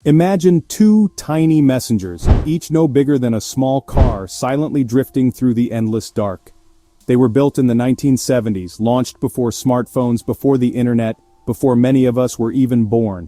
Imagine two tiny messengers, each no bigger than a small car, silently drifting through the endless dark. They were built in the 1970s, launched before smartphones, before the internet, before many of us were even born.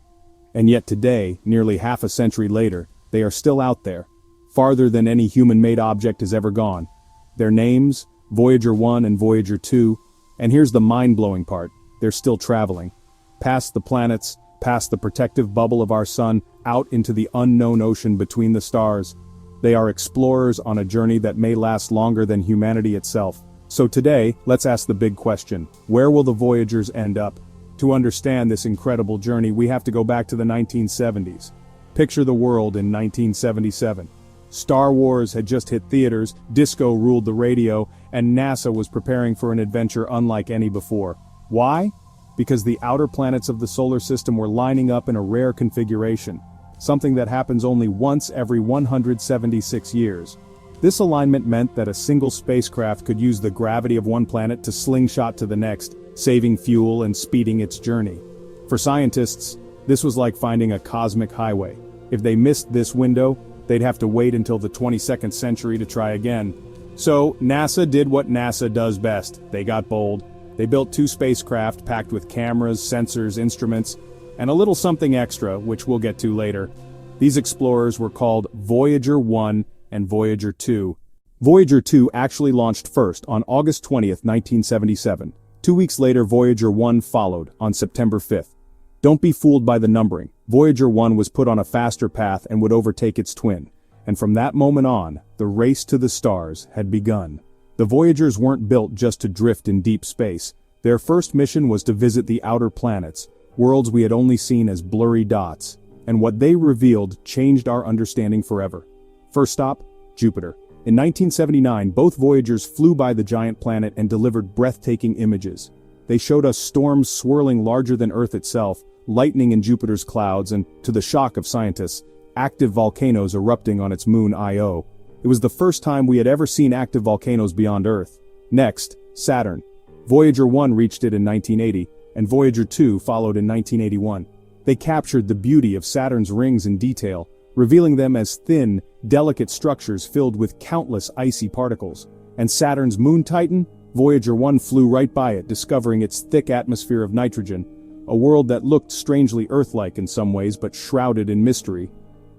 And yet today, nearly half a century later, they are still out there, farther than any human-made object has ever gone. Their names, Voyager 1 and Voyager 2, and here's the mind-blowing part, they're still traveling. Past the planets, past the protective bubble of our sun, out into the unknown ocean between the stars. They are explorers on a journey that may last longer than humanity itself. So today, let's ask the big question, where will the Voyagers end up? To understand this incredible journey, we have to go back to the 1970s. Picture the world in 1977. Star Wars had just hit theaters, disco ruled the radio, and NASA was preparing for an adventure unlike any before. Why? Because the outer planets of the solar system were lining up in a rare configuration, something that happens only once every 176 years. This alignment meant that a single spacecraft could use the gravity of one planet to slingshot to the next, saving fuel and speeding its journey. For scientists, this was like finding a cosmic highway. If they missed this window, they'd have to wait until the 22nd century to try again. So, NASA did what NASA does best. They got bold. They built two spacecraft packed with cameras, sensors, instruments, and a little something extra, which we'll get to later. These explorers were called Voyager 1 and Voyager 2. Voyager 2 actually launched first on August 20th, 1977. 2 weeks later, Voyager 1 followed on September 5th. Don't be fooled by the numbering. Voyager 1 was put on a faster path and would overtake its twin. And from that moment on, the race to the stars had begun. The Voyagers weren't built just to drift in deep space. Their first mission was to visit the outer planets, worlds we had only seen as blurry dots. And what they revealed changed our understanding forever. First stop, Jupiter. In 1979, both Voyagers flew by the giant planet and delivered breathtaking images. They showed us storms swirling larger than Earth itself, lightning in Jupiter's clouds, and, to the shock of scientists, active volcanoes erupting on its moon Io. It was the first time we had ever seen active volcanoes beyond Earth. Next, Saturn. Voyager 1 reached it in 1980, and Voyager 2 followed in 1981. They captured the beauty of Saturn's rings in detail, revealing them as thin, delicate structures filled with countless icy particles. And Saturn's moon Titan? Voyager 1 flew right by it, discovering its thick atmosphere of nitrogen, a world that looked strangely Earth-like in some ways but shrouded in mystery.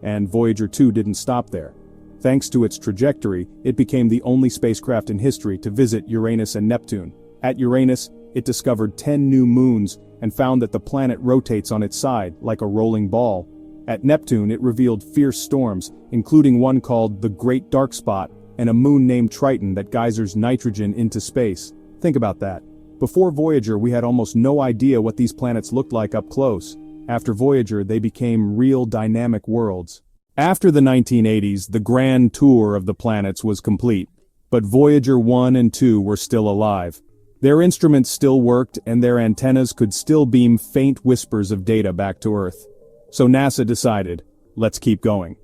And Voyager 2 didn't stop there. Thanks to its trajectory, it became the only spacecraft in history to visit Uranus and Neptune. At Uranus, it discovered 10 new moons and found that the planet rotates on its side like a rolling ball. At Neptune, it revealed fierce storms, including one called the Great Dark Spot, and a moon named Triton that geysers nitrogen into space. Think about that. Before Voyager, we had almost no idea what these planets looked like up close. After Voyager, they became real dynamic worlds. After the 1980s, the grand tour of the planets was complete. But Voyager 1 and 2 were still alive. Their instruments still worked, and their antennas could still beam faint whispers of data back to Earth. So NASA decided, let's keep going.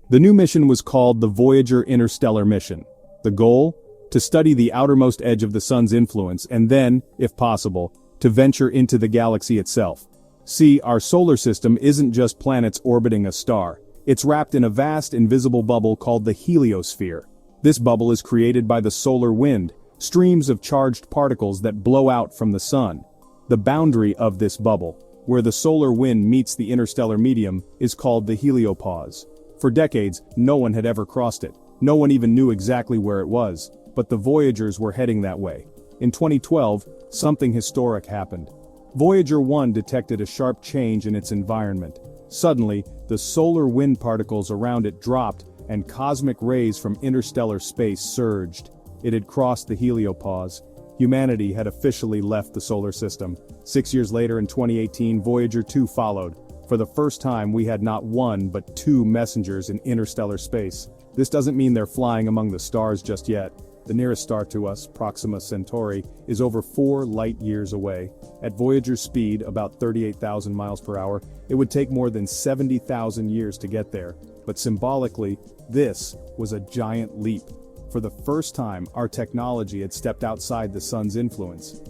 The new mission was called the Voyager Interstellar Mission. The goal? To study the outermost edge of the sun's influence and then, if possible, to venture into the galaxy itself. See, our solar system isn't just planets orbiting a star. It's wrapped in a vast invisible bubble called the heliosphere. This bubble is created by the solar wind, streams of charged particles that blow out from the sun. The boundary of this bubble, where the solar wind meets the interstellar medium, is called the heliopause. For decades, no one had ever crossed it. No one even knew exactly where it was. But the Voyagers were heading that way. In 2012, something historic happened. Voyager 1 detected a sharp change in its environment. Suddenly, the solar wind particles around it dropped, and cosmic rays from interstellar space surged. It had crossed the heliopause. Humanity had officially left the solar system. 6 years later, in 2018, Voyager 2 followed. For the first time, we had not one but two messengers in interstellar space. This doesn't mean they're flying among the stars just yet. The nearest star to us, Proxima Centauri, is over 4 light-years away. At Voyager's speed, about 38,000 miles per hour, it would take more than 70,000 years to get there. But symbolically, this was a giant leap. For the first time, our technology had stepped outside the sun's influence.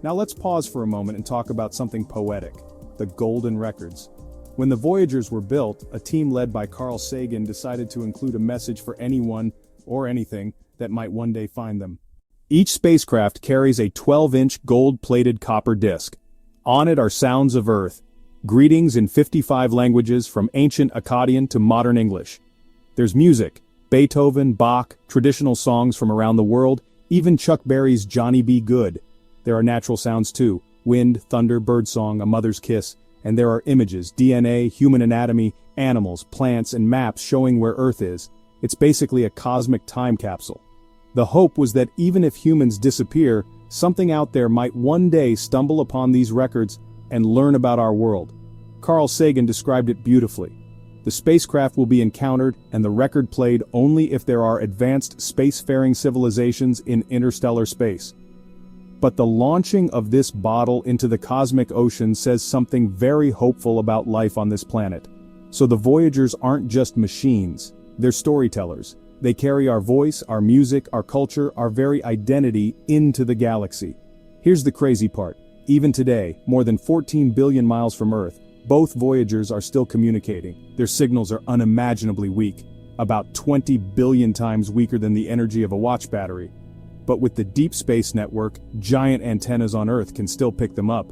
Now let's pause for a moment and talk about something poetic: the golden records. When the Voyagers were built, a team led by Carl Sagan decided to include a message for anyone, or anything, that might one day find them. Each spacecraft carries a 12-inch gold-plated copper disc. On it are sounds of Earth, greetings in 55 languages from ancient Akkadian to modern English. There's music, Beethoven, Bach, traditional songs from around the world, even Chuck Berry's Johnny B. Good. There are natural sounds too, wind, thunder, birdsong, a mother's kiss, and there are images, DNA, human anatomy, animals, plants, and maps showing where Earth is. It's basically a cosmic time capsule. The hope was that even if humans disappear, something out there might one day stumble upon these records and learn about our world. Carl Sagan described it beautifully. The spacecraft will be encountered and the record played only if there are advanced spacefaring civilizations in interstellar space. But the launching of this bottle into the cosmic ocean says something very hopeful about life on this planet. So the Voyagers aren't just machines, they're storytellers. They carry our voice, our music, our culture, our very identity into the galaxy. Here's the crazy part. Even today, more than 14 billion miles from Earth, both Voyagers are still communicating. Their signals are unimaginably weak, about 20 billion times weaker than the energy of a watch battery. But with the Deep Space Network, giant antennas on Earth can still pick them up.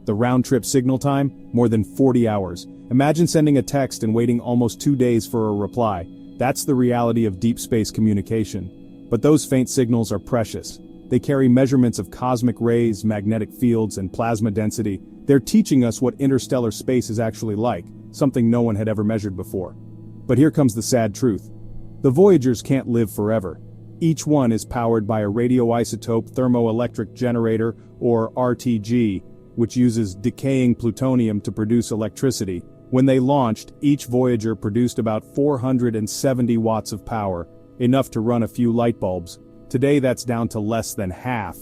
The round-trip signal time? More than 40 hours. Imagine sending a text and waiting almost 2 days for a reply. That's the reality of deep space communication. But those faint signals are precious. They carry measurements of cosmic rays, magnetic fields, and plasma density. They're teaching us what interstellar space is actually like, something no one had ever measured before. But here comes the sad truth. The Voyagers can't live forever. Each one is powered by a radioisotope thermoelectric generator, or RTG, which uses decaying plutonium to produce electricity. When they launched, each Voyager produced about 470 watts of power, enough to run a few light bulbs. Today that's down to less than half.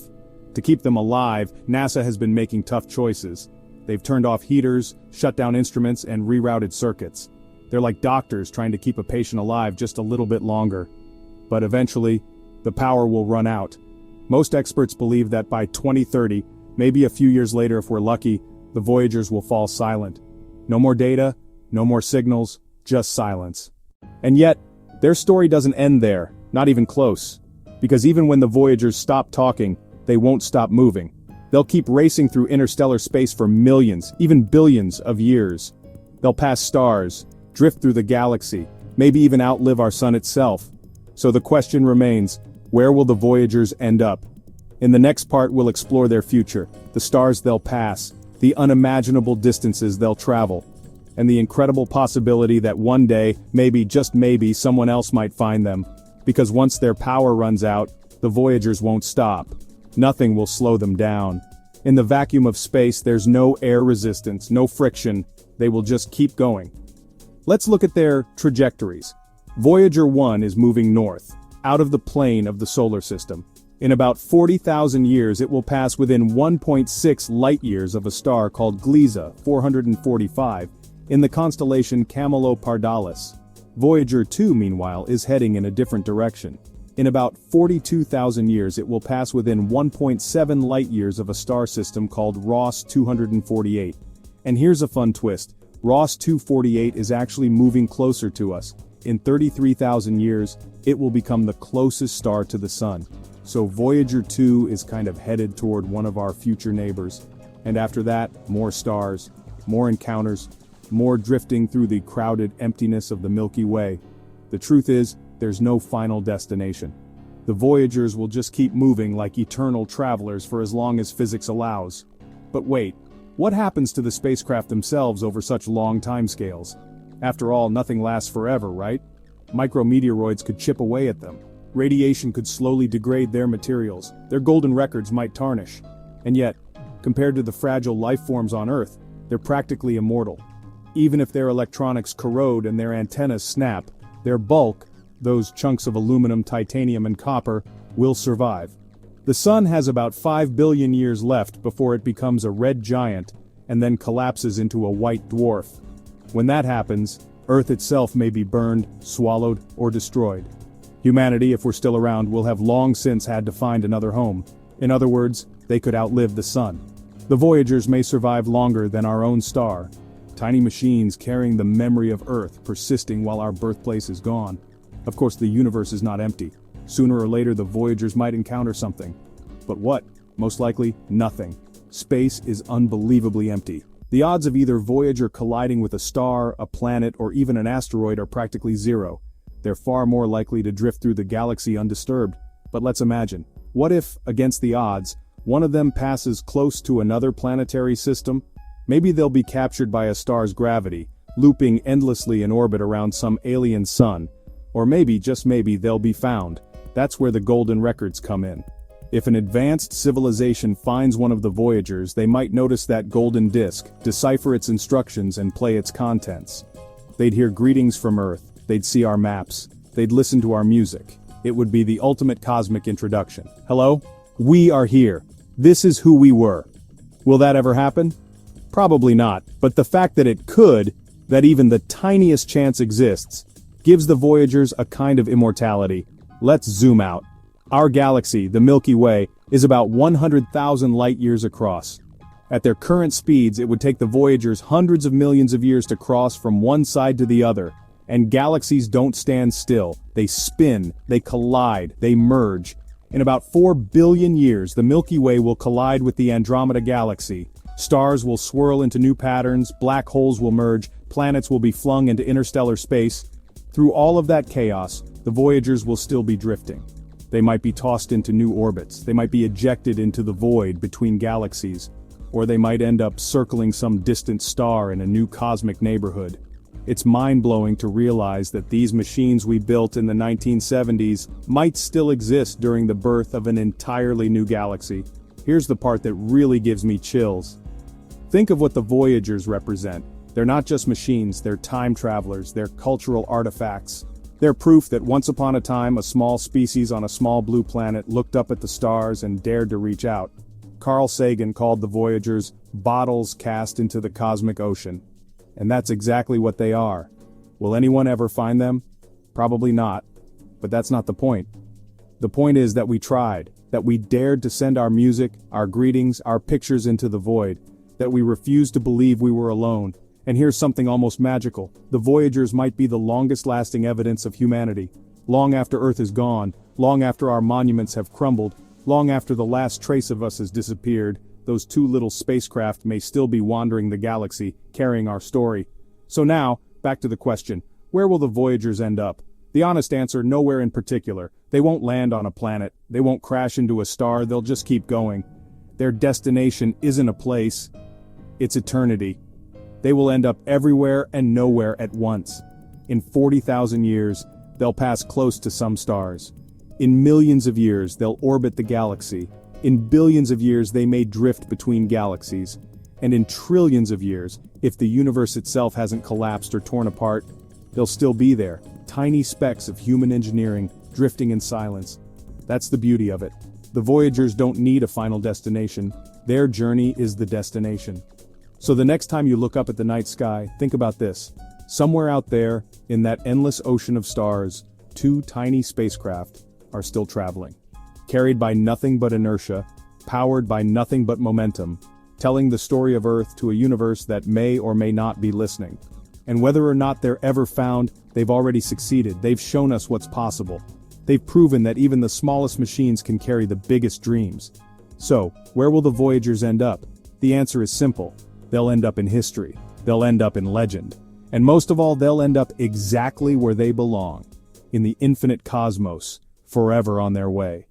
To keep them alive, NASA has been making tough choices. They've turned off heaters, shut down instruments, and rerouted circuits. They're like doctors trying to keep a patient alive just a little bit longer. But eventually, the power will run out. Most experts believe that by 2030, maybe a few years later if we're lucky, the Voyagers will fall silent. No more data, no more signals, just silence. And yet, their story doesn't end there, not even close. Because even when the Voyagers stop talking, they won't stop moving. They'll keep racing through interstellar space for millions, even billions of years. They'll pass stars, drift through the galaxy, maybe even outlive our sun itself. So the question remains, where will the Voyagers end up? In the next part we'll explore their future, the stars they'll pass, the unimaginable distances they'll travel, and the incredible possibility that one day, maybe, just maybe, someone else might find them. Because once their power runs out, the Voyagers won't stop. Nothing will slow them down. In the vacuum of space there's no air resistance, no friction, they will just keep going. Let's look at their trajectories. Voyager 1 is moving north, out of the plane of the solar system. In about 40,000 years it will pass within 1.6 light-years of a star called Gliese 445, in the constellation Camelopardalis. Voyager 2, meanwhile, is heading in a different direction. In about 42,000 years it will pass within 1.7 light-years of a star system called Ross 248. And here's a fun twist. Ross 248 is actually moving closer to us. In 33,000 years, it will become the closest star to the Sun. So Voyager 2 is kind of headed toward one of our future neighbors. And after that, more stars, more encounters, more drifting through the crowded emptiness of the Milky Way. The truth is, there's no final destination. The Voyagers will just keep moving like eternal travelers for as long as physics allows. But wait, what happens to the spacecraft themselves over such long timescales? After all, nothing lasts forever, right? Micrometeoroids could chip away at them. Radiation could slowly degrade their materials. Their golden records might tarnish. And yet, compared to the fragile life forms on Earth, they're practically immortal. Even if their electronics corrode and their antennas snap, their bulk, those chunks of aluminum, titanium, and copper, will survive. The Sun has about 5 billion years left before it becomes a red giant and then collapses into a white dwarf. When that happens, Earth itself may be burned, swallowed, or destroyed. Humanity, if we're still around, will have long since had to find another home. In other words, they could outlive the Sun. The Voyagers may survive longer than our own star. Tiny machines carrying the memory of Earth, persisting while our birthplace is gone. Of course, the universe is not empty. Sooner or later, the Voyagers might encounter something. But what? Most likely, nothing. Space is unbelievably empty. The odds of either Voyager colliding with a star, a planet, or even an asteroid are practically zero. They're far more likely to drift through the galaxy undisturbed. But let's imagine. What if, against the odds, one of them passes close to another planetary system? Maybe they'll be captured by a star's gravity, looping endlessly in orbit around some alien sun. Or maybe, just maybe, they'll be found. That's where the golden records come in. If an advanced civilization finds one of the Voyagers, they might notice that golden disk, decipher its instructions, and play its contents. They'd hear greetings from Earth, they'd see our maps, they'd listen to our music. It would be the ultimate cosmic introduction. Hello? We are here. This is who we were. Will that ever happen? Probably not, but the fact that it could, that even the tiniest chance exists, gives the Voyagers a kind of immortality. Let's zoom out. Our galaxy, the Milky Way, is about 100,000 light-years across. At their current speeds, it would take the Voyagers hundreds of millions of years to cross from one side to the other. And galaxies don't stand still. They spin, they collide, they merge. In about 4 billion years, the Milky Way will collide with the Andromeda Galaxy. Stars will swirl into new patterns, black holes will merge, planets will be flung into interstellar space. Through all of that chaos, the Voyagers will still be drifting. They might be tossed into new orbits, they might be ejected into the void between galaxies, or they might end up circling some distant star in a new cosmic neighborhood. It's mind-blowing to realize that these machines we built in the 1970s might still exist during the birth of an entirely new galaxy. Here's the part that really gives me chills. Think of what the Voyagers represent. They're not just machines, they're time travelers, they're cultural artifacts. They're proof that once upon a time a small species on a small blue planet looked up at the stars and dared to reach out. Carl Sagan called the Voyagers bottles cast into the cosmic ocean. And that's exactly what they are. Will anyone ever find them? Probably not. But that's not the point. The point is that we tried, that we dared to send our music, our greetings, our pictures into the void, that we refused to believe we were alone. And here's something almost magical. The Voyagers might be the longest-lasting evidence of humanity. Long after Earth is gone, long after our monuments have crumbled, long after the last trace of us has disappeared, those two little spacecraft may still be wandering the galaxy, carrying our story. So now, back to the question, where will the Voyagers end up? The honest answer, nowhere in particular. They won't land on a planet, they won't crash into a star, they'll just keep going. Their destination isn't a place, it's eternity. They will end up everywhere and nowhere at once. In 40,000 years, they'll pass close to some stars. In millions of years, they'll orbit the galaxy. In billions of years, they may drift between galaxies. And in trillions of years, if the universe itself hasn't collapsed or torn apart, they'll still be there, tiny specks of human engineering, drifting in silence. That's the beauty of it. The Voyagers don't need a final destination. Their journey is the destination. So the next time you look up at the night sky, think about this. Somewhere out there, in that endless ocean of stars, 2 tiny spacecraft are still traveling. Carried by nothing but inertia, powered by nothing but momentum, telling the story of Earth to a universe that may or may not be listening. And whether or not they're ever found, they've already succeeded. They've shown us what's possible. They've proven that even the smallest machines can carry the biggest dreams. So, where will the Voyagers end up? The answer is simple. They'll end up in history. They'll end up in legend. And most of all, they'll end up exactly where they belong. In the infinite cosmos, forever on their way.